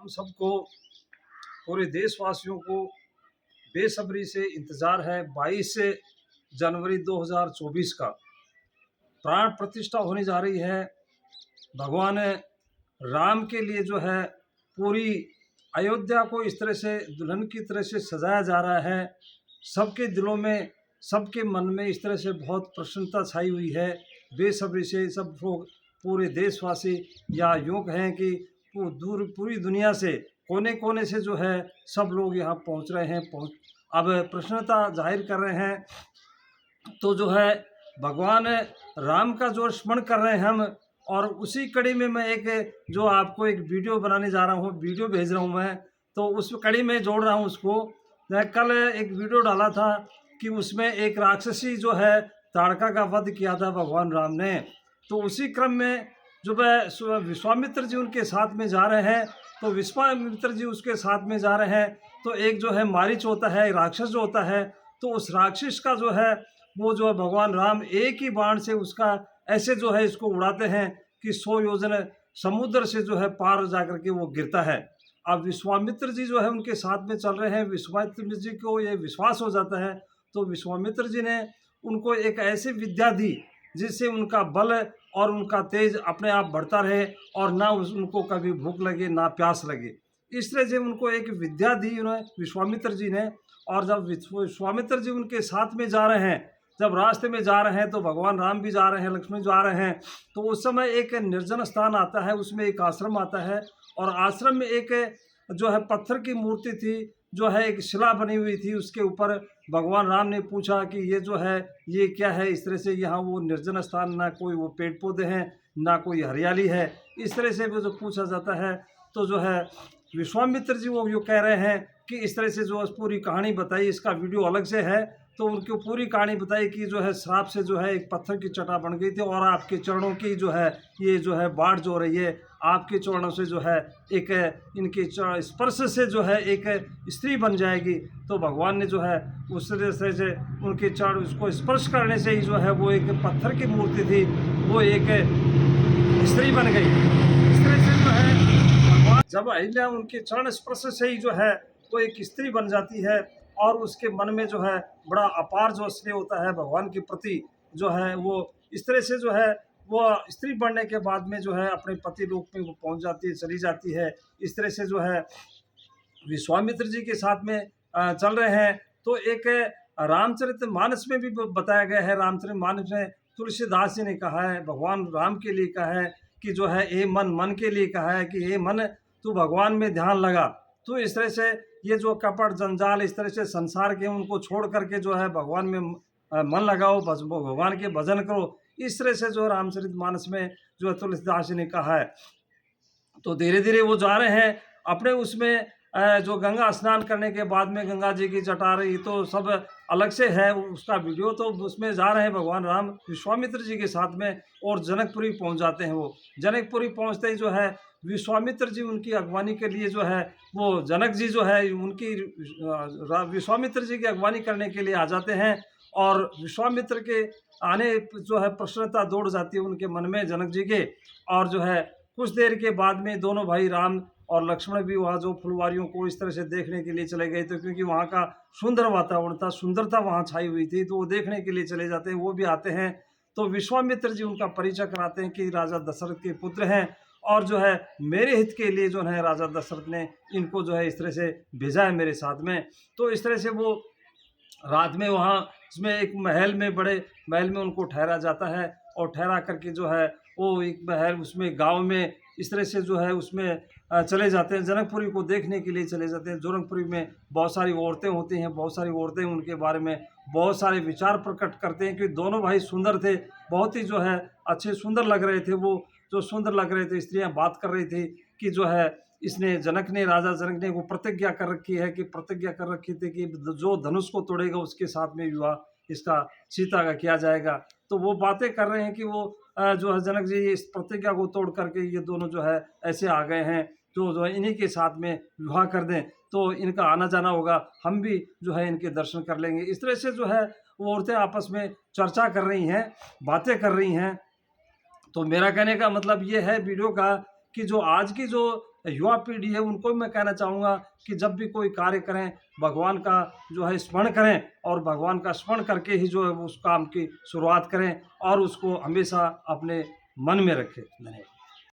हम सबको, पूरे देशवासियों को बेसब्री से इंतज़ार है 22 जनवरी 2024 का। प्राण प्रतिष्ठा होने जा रही है। भगवान राम के लिए जो है पूरी अयोध्या को इस तरह से दुल्हन की तरह से सजाया जा रहा है। सबके दिलों में, सबके मन में इस तरह से बहुत प्रसन्नता छाई हुई है। बेसब्री से सब लोग, पूरे देशवासी, या यूँ कहें कि पूरी दुनिया से, कोने कोने से जो है सब लोग यहाँ पहुँच रहे हैं। अब प्रसन्नता जाहिर कर रहे हैं। तो जो है भगवान राम का जो स्मरण कर रहे हैं हम, और उसी कड़ी में मैं एक जो आपको एक वीडियो बनाने जा रहा हूँ, वीडियो भेज रहा हूँ मैं, तो उस कड़ी में जोड़ रहा हूँ उसको। मैं कल एक वीडियो डाला था कि उसमें एक राक्षसी जो है ताड़का का वध किया था भगवान राम ने। तो उसी क्रम में जो वह विश्वामित्र जी उनके साथ में जा रहे हैं, तो विश्वामित्र जी उसके साथ में जा रहे हैं। तो एक जो है मारीच होता है, राक्षस जो होता है, तो उस राक्षस का जो है वो जो है भगवान राम एक ही बाण से उसका ऐसे जो है इसको उड़ाते हैं कि 100 योजन समुद्र से जो है पार जाकर के वो गिरता है। अब विश्वामित्र जी जो है उनके साथ में चल रहे हैं। विश्वामित्र जी को ये विश्वास हो जाता है, तो विश्वामित्र जी ने उनको एक ऐसी विद्या दी जिससे उनका बल और उनका तेज अपने आप बढ़ता रहे, और ना उनको कभी भूख लगे ना प्यास लगे। इस तरह से उनको एक विद्या दी उन्हें विश्वामित्र जी ने। और जब विश्वामित्र जी उनके साथ में जा रहे हैं, जब रास्ते में जा रहे हैं, तो भगवान राम भी जा रहे हैं, लक्ष्मण जा रहे हैं, तो उस समय एक निर्जन स्थान आता है, उसमें एक आश्रम आता है। और आश्रम में एक जो है पत्थर की मूर्ति थी, जो है एक शिला बनी हुई थी। उसके ऊपर भगवान राम ने पूछा कि ये जो है ये क्या है। इस तरह से यहाँ वो निर्जन स्थान, ना कोई वो पेड़ पौधे हैं, ना कोई हरियाली है, इस तरह से वो जो पूछा जाता है। तो जो है विश्वामित्र जी वो यूँ कह रहे हैं कि इस तरह से जो पूरी कहानी बताई, इसका वीडियो अलग से है, तो उनकी पूरी कहानी बताई कि जो है श्राप से जो है एक पत्थर की चट्टा बन गई थी, और आपके चरणों की जो है ये जो है बाढ़ जो हो रही है, आपके चरणों से जो है एक इनके स्पर्श से जो है एक स्त्री बन जाएगी। तो भगवान ने जो है उस तरह से उनके चरण, उसको स्पर्श करने से ही जो है वो एक पत्थर की मूर्ति थी, वो एक स्त्री बन गई। इस तरह से जो है भगवान जब अहिल्या उनके चरण स्पर्श से ही जो है वो एक स्त्री बन जाती है, और उसके मन में जो है बड़ा अपार जो स्नेह होता है भगवान के प्रति, जो है वो इस तरह से जो है वो स्त्री बनने के बाद में जो है अपने पति लोक में वो पहुंच जाती है, चली जाती है। इस तरह से जो है विश्वामित्र जी के साथ में चल रहे हैं। तो एक रामचरितमानस में भी बताया गया है। रामचरितमानस में तुलसीदास जी ने कहा है, भगवान राम के लिए कहा है कि जो है ए मन, मन के लिए कहा है कि ए मन तू भगवान में ध्यान लगा। तो इस तरह से ये जो कपट जंजाल, इस तरह से संसार के, उनको छोड़ करके जो है भगवान में मन लगाओ, भगवान के भजन करो। इस तरह से जो रामचरितमानस में जो तुलसीदास जी ने कहा है। तो धीरे धीरे वो जा रहे हैं अपने उसमें जो गंगा स्नान करने के बाद में गंगा जी की जटा रही, तो सब अलग से है उसका वीडियो। तो उसमें जा रहे हैं भगवान राम विश्वामित्र जी के साथ में, और जनकपुरी पहुंच जाते हैं। वो जनकपुरी पहुंचते ही जो है विश्वामित्र जी उनकी अगवानी के लिए जो है वो जनक जी जो है उनकी विश्वामित्र जी की अगवानी करने के लिए आ जाते हैं। और विश्वामित्र के आने जो है प्रसन्नता दौड़ जाती है उनके मन में, जनक जी के। और जो है कुछ देर के बाद में दोनों भाई राम और लक्ष्मण भी वहाँ जो फुलवारियों को इस तरह से देखने के लिए चले गए थे, क्योंकि वहाँ का सुंदर वातावरण था, सुंदरता वहाँ छाई हुई थी, तो वो देखने के लिए चले जाते हैं। वो भी आते हैं, तो विश्वामित्र जी उनका परिचय कराते हैं कि राजा दशरथ के पुत्र हैं, और जो है मेरे हित के लिए जो है राजा दशरथ ने इनको जो है इस तरह से भेजा है मेरे साथ में। तो इस तरह से वो रात में वहाँ इसमें एक महल में, बड़े महल में उनको ठहरा जाता है। और ठहरा करके जो है वो एक महल, उसमें गांव में इस तरह से जो है उसमें चले जाते हैं, जनकपुरी को देखने के लिए चले जाते हैं। जनकपुरी में बहुत सारी औरतें होती हैं, बहुत सारी औरतें उनके बारे में बहुत सारे विचार प्रकट करते हैं कि दोनों भाई सुंदर थे, बहुत ही जो है अच्छे सुंदर लग रहे थे। वो जो सुंदर लग रहे थे, स्त्रियां बात कर रही थी कि जो है इसने जनक ने, राजा जनक ने वो प्रतिज्ञा कर रखी है, कि प्रतिज्ञा कर रखी थी कि जो धनुष को तोड़ेगा उसके साथ में विवाह इसका सीता का किया जाएगा। तो वो बातें कर रहे हैं कि वो जो है जनक जी इस प्रतिज्ञा को तोड़ करके ये दोनों जो है ऐसे आ गए हैं, तो जो है इन्हीं के साथ में विवाह कर दें, तो इनका आना जाना होगा, हम भी जो है इनके दर्शन कर लेंगे। इस तरह से जो है वो औरतें आपस में चर्चा कर रही हैं, बातें कर रही हैं। तो मेरा कहने का मतलब ये है वीडियो का कि जो आज की जो युवा पीढ़ी है उनको भी मैं कहना चाहूँगा कि जब भी कोई कार्य करें भगवान का जो है स्मरण करें और भगवान का स्मरण करके ही जो है उस काम की शुरुआत करें और उसको हमेशा अपने मन में रखें। धन्यवाद।